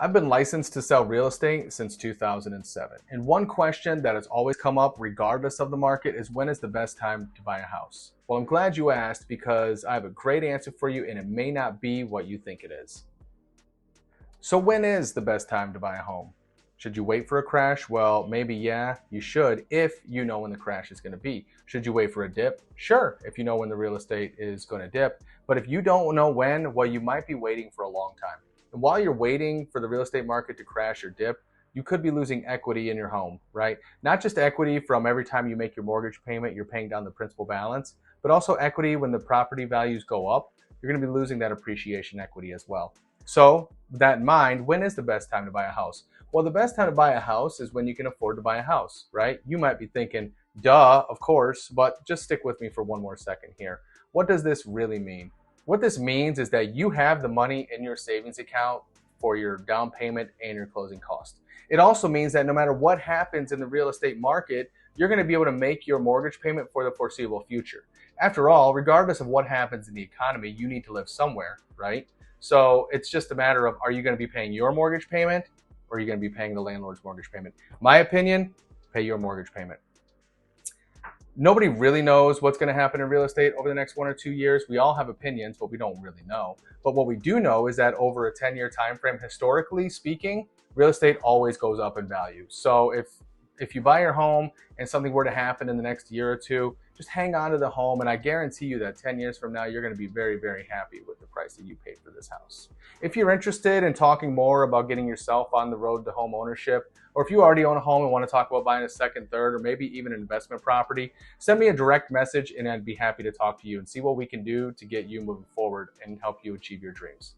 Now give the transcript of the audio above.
I've been licensed to sell real estate since 2007. And one question that has always come up, regardless of the market, is when is the best time to buy a house? Well, I'm glad you asked because I have a great answer for you and it may not be what you think it is. So, when is the best time to buy a home? Should you wait for a crash? Well, maybe yeah, you should if you know when the crash is going to be. Should you wait for a dip? Sure, if you know when the real estate is going to dip. But if you don't know when, well, you might be waiting for a long time. And while you're waiting for the real estate market to crash or dip, you could be losing equity in your home, right? Not just equity from every time you make your mortgage payment, you're paying down the principal balance, but also equity when the property values go up. You're going to be losing that appreciation equity as well. So, with that in mind, when is the best time to buy a house? Well, the best time to buy a house is when you can afford to buy a house, right? You might be thinking, duh, of course, but just stick with me for one more second here. What does this really mean? What this means is that you have the money in your savings account for your down payment and your closing cost. It also means that no matter what happens in the real estate market, you're going to be able to make your mortgage payment for the foreseeable future. After all, regardless of what happens in the economy, you need to live somewhere, right? So it's just a matter of, are you going to be paying your mortgage payment or are you going to be paying the landlord's mortgage payment? My opinion, pay your mortgage payment. Nobody really knows what's going to happen in real estate over the next 1 or 2 years. We all have opinions, but we don't really know. But what we do know is that over a 10-year time frame, historically speaking, real estate always goes up in value. So if you buy your home and something were to happen in the next year or two, just hang on to the home, and I guarantee you that 10 years from now, you're going to be very, very happy with the price that you paid for this house. If you're interested in talking more about getting yourself on the road to home ownership, or if you already own a home and want to talk about buying a second, third, or maybe even an investment property, send me a direct message and I'd be happy to talk to you and see what we can do to get you moving forward and help you achieve your dreams.